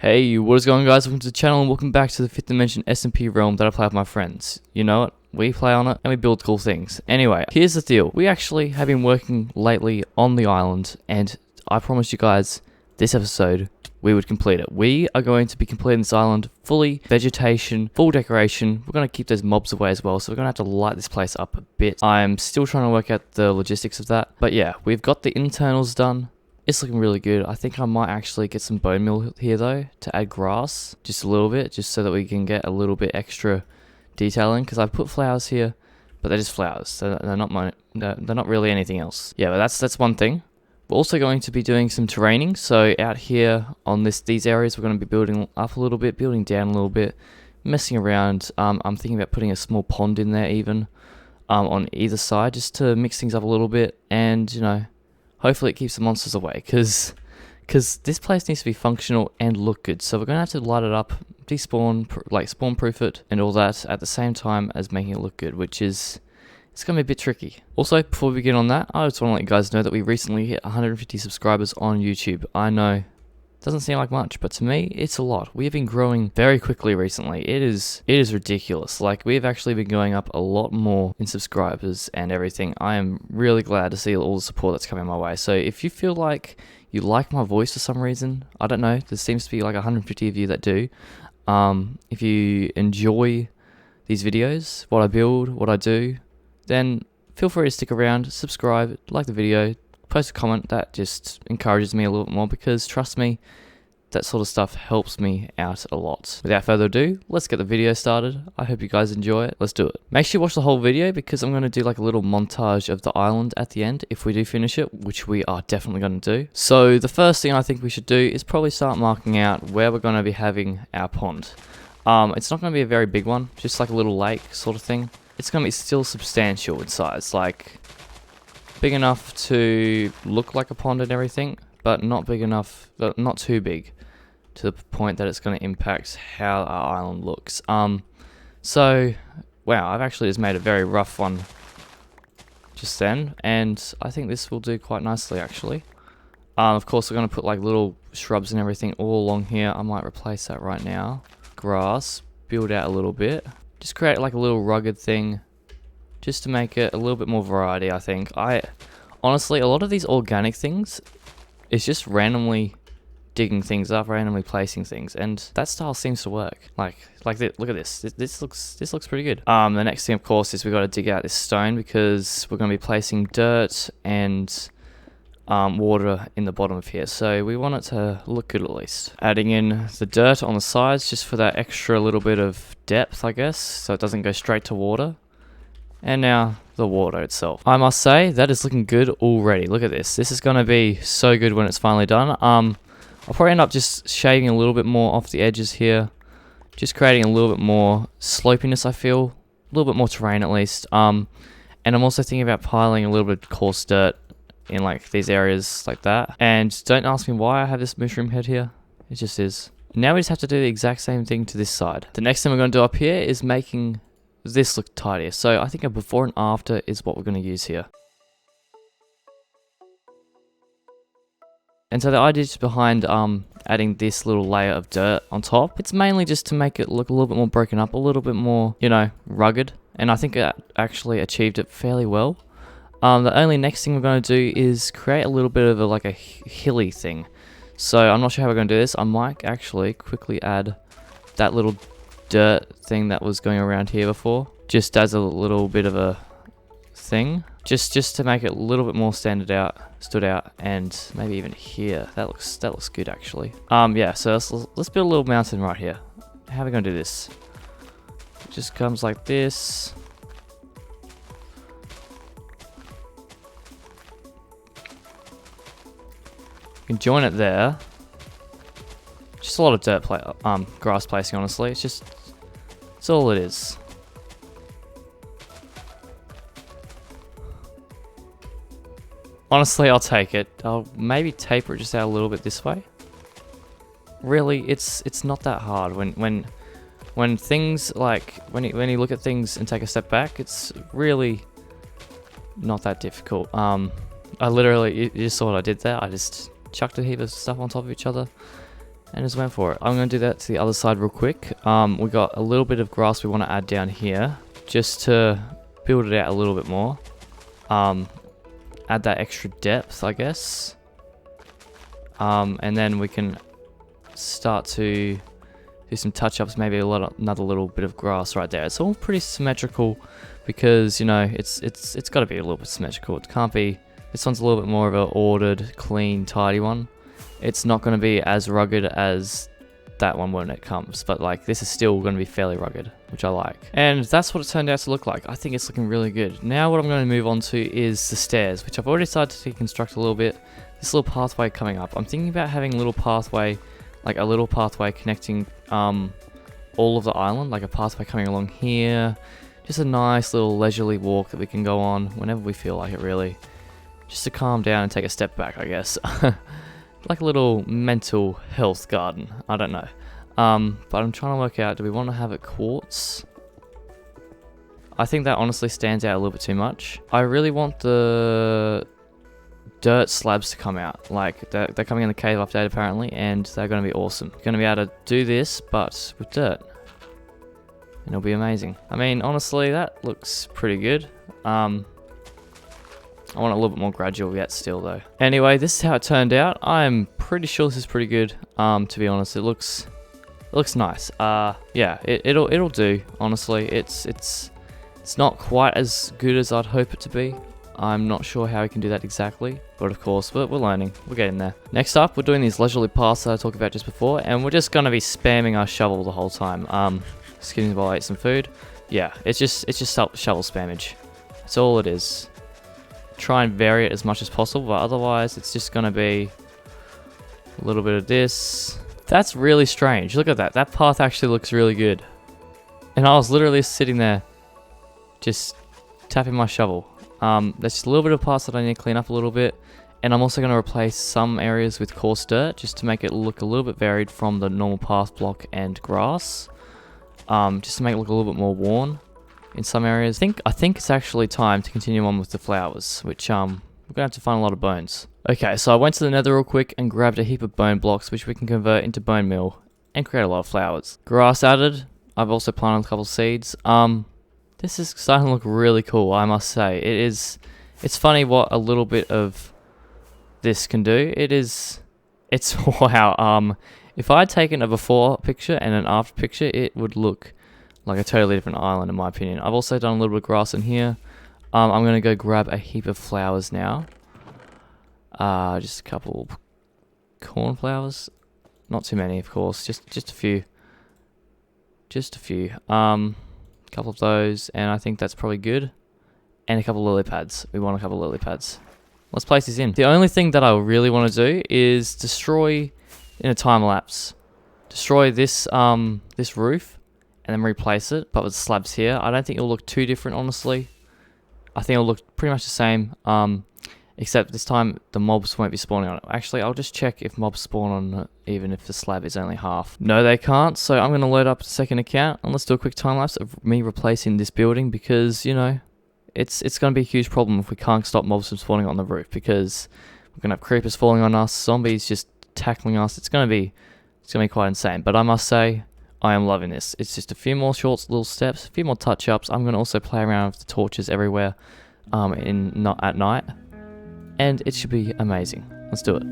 Hey, what is going on, guys? Welcome to the channel and welcome back to the 5th dimension SMP realm that I play with my friends. You know it, we play on it and we build cool things. Anyway, here's the deal. We actually have been working lately on the island and I promised you guys this episode we would complete it. We are going to be completing this island fully, vegetation, full decoration. We're going to keep those mobs away as well, so we're going to have to light this place up a bit. I'm still trying to work out the logistics of that. But yeah, we've got the internals done. It's looking really good. I think I might actually get some bone meal here though to add grass just a little bit, just so that we can get a little bit extra detailing, because I've put flowers here, but they're just flowers. They're not really anything else. Yeah, but that's one thing. We're also going to be doing some terraining. So out here on these areas, we're going to be building up a little bit, building down a little bit, messing around. I'm thinking about putting a small pond in there even on either side, just to mix things up a little bit, and you know, hopefully it keeps the monsters away, because this place needs to be functional and look good. So we're going to have to light it up, despawn, spawn proof it and all that at the same time as making it look good, which is, it's going to be a bit tricky. Also, before we begin on that, I just want to let you guys know that we recently hit 150 subscribers on YouTube. I know, doesn't seem like much, but to me, it's a lot. We have been growing very quickly recently. It is ridiculous. Like, we have actually been going up a lot more in subscribers and everything. I am really glad to see all the support that's coming my way. So if you feel like you like my voice for some reason, I don't know, there seems to be like 150 of you that do. If you enjoy these videos, what I build, what I do, then feel free to stick around, subscribe, like the video, post a comment. That just encourages me a little bit more, because trust me, that sort of stuff helps me out a lot. Without further ado, let's get the video started. I hope you guys enjoy it. Let's do it. Make sure you watch the whole video, because I'm going to do like a little montage of the island at the end if we do finish it, which we are definitely going to do. So the first thing I think we should do is probably start marking out where we're going to be having our pond. It's not going to be a very big one, just like a little lake sort of thing. It's going to be still substantial in size, like big enough to look like a pond and everything, but not big enough, not too big to the point that it's going to impact how our island looks. So, wow, I've actually just made a very rough one just then, and I think this will do quite nicely actually. Of course, we're going to put like little shrubs and everything all along here. I might replace that right now. Grass, build out a little bit. Just create like a little rugged thing, just to make it a little bit more variety, I think. Honestly, a lot of these organic things is just randomly digging things up, randomly placing things, and that style seems to work. Look at this. This looks pretty good. The next thing, of course, is we got to dig out this stone, because we're going to be placing dirt and water in the bottom of here, so we want it to look good at least. Adding in the dirt on the sides just for that extra little bit of depth, I guess, so it doesn't go straight to water. And now the water itself. I must say, that is looking good already. Look at this. This is going to be so good when it's finally done. I'll probably end up just shaving a little bit more off the edges here, just creating a little bit more slopiness, I feel. A little bit more terrain at least. And I'm also thinking about piling a little bit of coarse dirt in like these areas like that. And don't ask me why I have this mushroom head here. It just is. Now we just have to do the exact same thing to this side. The next thing we're going to do up here is making this look tidier. So I think a before and after is what we're going to use here. And so the idea is behind adding this little layer of dirt on top, it's mainly just to make it look a little bit more broken up, a little bit more, you know, rugged. And I think it actually achieved it fairly well. The only next thing we're going to do is create a little bit of a hilly thing. So I'm not sure how we're going to do this. I might actually quickly add that little dirt thing that was going around here before, just as a little bit of a thing, just to make it a little bit more stood out, and maybe even here. That looks good actually. Yeah, so let's build a little mountain right here. How are we going to do this? It just comes like this. You can join it there. Just a lot of dirt grass placing, honestly. It's all it is. Honestly, I'll take it. I'll maybe taper it just out a little bit this way. Really, it's not that hard when things like when you look at things and take a step back, it's really not that difficult. I literally, you just saw what I did there. I just chucked a heap of stuff on top of each other, and just went for it. I'm going to do that to the other side real quick. We got a little bit of grass we want to add down here, just to build it out a little bit more. Add that extra depth, I guess. And then we can start to do some touch-ups, maybe another little bit of grass right there. It's all pretty symmetrical because, you know, it's got to be a little bit symmetrical. It can't be. This one's a little bit more of an ordered, clean, tidy one. It's not going to be as rugged as that one when it comes, but like this is still going to be fairly rugged, which I like. And that's what it turned out to look like. I think it's looking really good. Now what I'm going to move on to is the stairs, which I've already started to deconstruct a little bit. This little pathway coming up. I'm thinking about having a little pathway, like a little pathway connecting all of the island, like a pathway coming along here. Just a nice little leisurely walk that we can go on whenever we feel like it, really. Just to calm down and take a step back, I guess. Like a little mental health garden. I don't know. But I'm trying to work out, do we want to have it quartz? I think that honestly stands out a little bit too much. I really want the dirt slabs to come out. Like, they're coming in the cave update apparently, and they're going to be awesome. Going to be able to do this, but with dirt. And it'll be amazing. I mean, honestly, that looks pretty good. I want a little bit more gradual yet still though. Anyway, this is how it turned out. I'm pretty sure this is pretty good. To be honest, it looks nice. Yeah, it'll do. Honestly, it's not quite as good as I'd hope it to be. I'm not sure how we can do that exactly, but of course we're learning. We're getting there. Next up, we're doing these leisurely paths that I talked about just before, and we're just gonna be spamming our shovel the whole time. Excuse me while I ate some food. Yeah, it's just shovel spammage. That's all it is. Try and vary it as much as possible, but otherwise it's just gonna be a little bit of this. That's really strange. Look at that. That path actually looks really good. And I was literally sitting there just tapping my shovel. There's just a little bit of parts that I need to clean up a little bit, and I'm also going to replace some areas with coarse dirt just to make it look a little bit varied from the normal path block and grass, just to make it look a little bit more worn in some areas. I think it's actually time to continue on with the flowers, which we're going to have to find a lot of bones. Okay, so I went to the nether real quick and grabbed a heap of bone blocks, which we can convert into bone meal and create a lot of flowers. Grass added. I've also planted a couple seeds. This is starting to look really cool, I must say. It's funny what a little bit of this can do. It's wow. If I had taken a before picture and an after picture, it would look like a totally different island in my opinion. I've also done a little bit of grass in here. I'm going to go grab a heap of flowers now. Just a couple cornflowers. Not too many, of course. Just a few. Just a few. Couple of those, and I think that's probably good. And a couple of lily pads. We want a couple of lily pads. Let's place these in. The only thing that I really want to do is destroy, in a time lapse, destroy this this roof, and then replace it, but with slabs here. I don't think it'll look too different, honestly. I think it'll look pretty much the same, except this time the mobs won't be spawning on it. Actually, I'll just check if mobs spawn on it, even if the slab is only half. No, they can't, so I'm going to load up a second account, and let's do a quick time-lapse of me replacing this building, because, you know, it's going to be a huge problem if we can't stop mobs from spawning on the roof, because we're going to have creepers falling on us, zombies just tackling us. It's going to be quite insane, but I must say, I am loving this. It's just a few more short little steps, a few more touch-ups. I'm going to also play around with the torches everywhere not at night. And it should be amazing. Let's do it.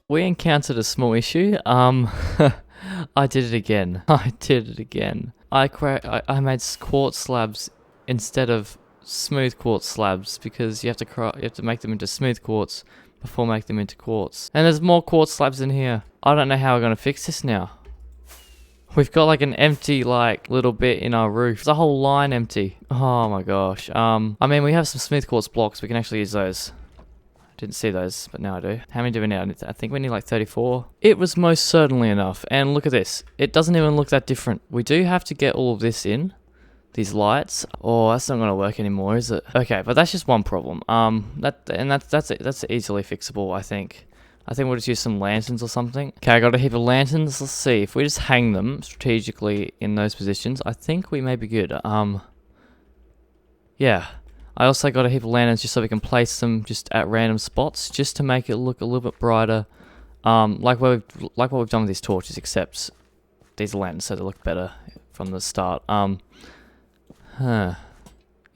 we encountered a small issue. I did it again. I did it again. I made quartz slabs instead of smooth quartz slabs because you have to make them into smooth quartz before make them into quartz. And there's more quartz slabs in here. I don't know how we're gonna fix this now. We've got like an empty like little bit in our roof. There's a whole line empty. Oh my gosh. I mean, we have some smooth quartz blocks. We can actually use those. Didn't see those, but now I do. How many do we need? I think we need like 34. It was most certainly enough. And look at this. It doesn't even look that different. We do have to get all of this in. These lights. Oh, that's not going to work anymore, is it? Okay, but that's just one problem. That's easily fixable, I think. I think we'll just use some lanterns or something. Okay, I got a heap of lanterns. Let's see. If we just hang them strategically in those positions, I think we may be good. Yeah. I also got a heap of lanterns just so we can place them just at random spots, just to make it look a little bit brighter. Like what we've done with these torches, except these lanterns so they look better from the start. Yeah,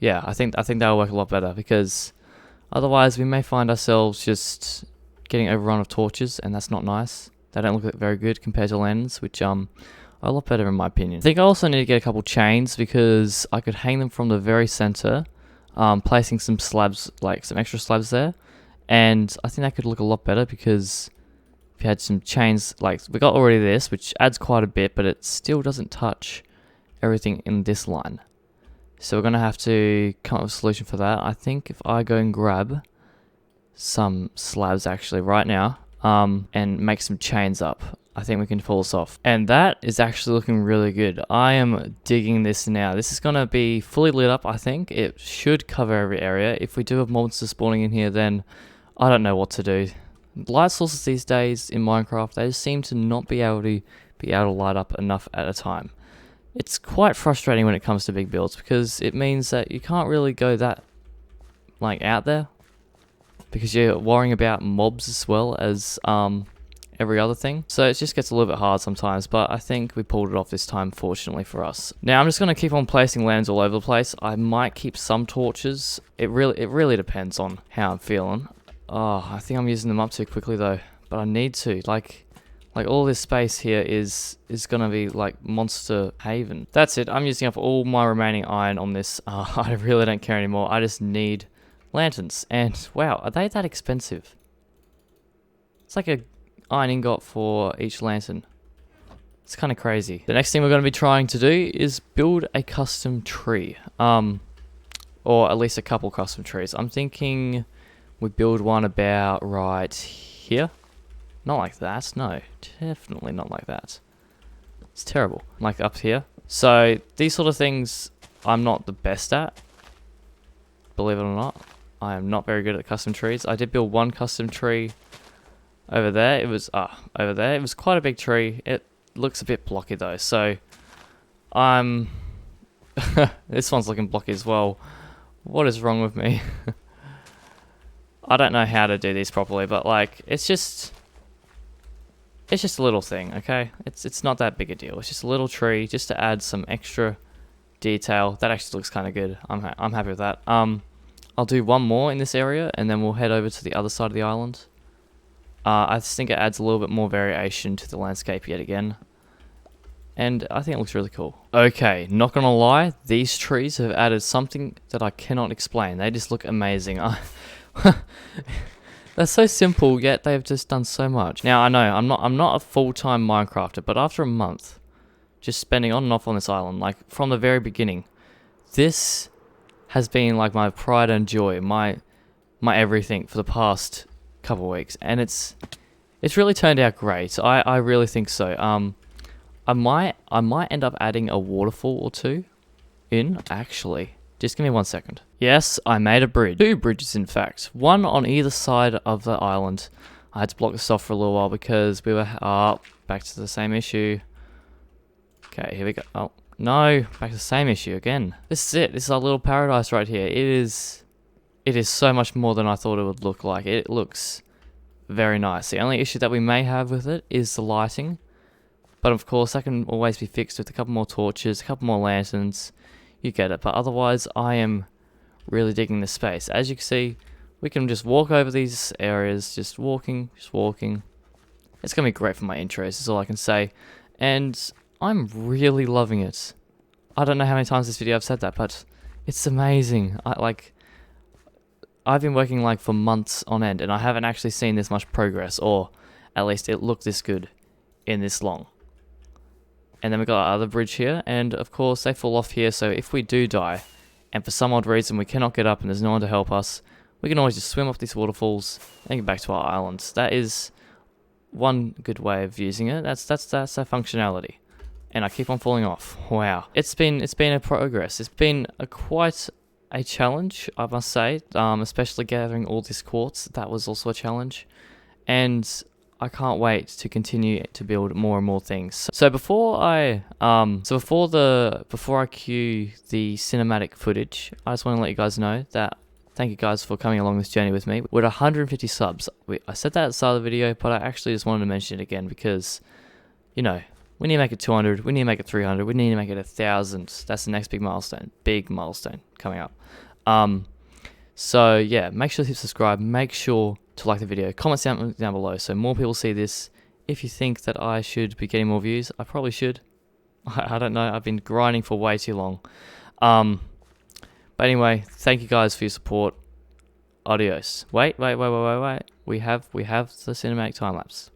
I think that'll work a lot better because otherwise we may find ourselves just getting overrun of torches, and that's not nice. They don't look very good compared to lanterns, which are a lot better in my opinion. I think I also need to get a couple chains because I could hang them from the very center. Placing some slabs, like some extra slabs there, and I think that could look a lot better because if you had some chains, like we got already this, which adds quite a bit, but it still doesn't touch everything in this line. So we're gonna have to come up with a solution for that. I think if I go and grab some slabs actually right now, and make some chains up, I think we can pull this off. And that is actually looking really good. I am digging this now. This is going to be fully lit up, I think. It should cover every area. If we do have monsters spawning in here, then I don't know what to do. Light sources these days in Minecraft, they just seem to not be able to light up enough at a time. It's quite frustrating when it comes to big builds because it means that you can't really go that like out there because you're worrying about mobs as well as every other thing. So it just gets a little bit hard sometimes, but I think we pulled it off this time, fortunately for us. Now I'm just going to keep on placing lanterns all over the place. I might keep some torches. It really depends on how I'm feeling. Oh, I think I'm using them up too quickly though, but I need to. Like all this space here is going to be like monster haven. That's it. I'm using up all my remaining iron on this. I really don't care anymore. I just need lanterns. And wow, are they that expensive? It's like a iron ingot for each lantern. It's kind of crazy. The next thing we're going to be trying to do is build a custom tree. Or at least a couple custom trees. I'm thinking we build one about right here. Not like that. No, definitely not like that. It's terrible. Like up here. So these sort of things I'm not the best at. Believe it or not. I am not very good at custom trees. I did build one custom tree over there. It was over there. It was quite a big tree. It looks a bit blocky though. So I'm this one's looking blocky as well. What is wrong with me? I don't know how to do these properly, but like it's just a little thing, okay? It's not that big a deal. It's just a little tree just to add some extra detail. That actually looks kind of good. I'm happy with that. I'll do one more in this area and then we'll head over to the other side of the island. I just think it adds a little bit more variation to the landscape yet again. And I think it looks really cool. Okay, not gonna lie, these trees have added something that I cannot explain. They just look amazing. They're so simple, yet they've just done so much. Now I know I'm not a full-time Minecrafter, but after a month, just spending on and off on this island, like from the very beginning, this has been like my pride and joy, my everything for the past couple of weeks, and it's really turned out great. I really think so. I might end up adding a waterfall or two in, actually. Just give me 1 second. Yes, I made a bridge. 2 bridges, in fact. One on either side of the island. I had to block this off for a little while because we were... back to the same issue. Okay, here we go. Oh, no. Back to the same issue again. This is it. This is our little paradise right here. It is so much more than I thought it would look like. It looks very nice. The only issue that we may have with it is the lighting. But of course, that can always be fixed with a couple more torches, a couple more lanterns. You get it. But otherwise, I am really digging this space. As you can see, we can just walk over these areas, just walking. It's going to be great for my intros, is all I can say. And I'm really loving it. I don't know how many times this video I've said that, but it's amazing. I've been working like for months on end, and I haven't actually seen this much progress, or at least it looked this good in this long. And then we got our other bridge here, and of course they fall off here, so if we do die, and for some odd reason we cannot get up and there's no one to help us, we can always just swim off these waterfalls and get back to our islands. That is one good way of using it. That's a functionality. And I keep on falling off. Wow. It's been a progress. It's been quite a challenge, I must say. Especially gathering all this quartz. That was also a challenge. And I can't wait to continue to build more and more things. So before I cue the cinematic footage, I just want to let you guys know that thank you guys for coming along this journey with me. We're at 150 subs. I said that at the start of the video, but I actually just wanted to mention it again because, you know, we need to make it 200, we need to make it 300, we need to make it 1,000. That's the next big milestone coming up. So yeah, make sure to hit subscribe, make sure to like the video, comment down below so more people see this. If you think that I should be getting more views, I probably should. I don't know, I've been grinding for way too long. But anyway, thank you guys for your support. Adios. Wait. We have the cinematic time lapse.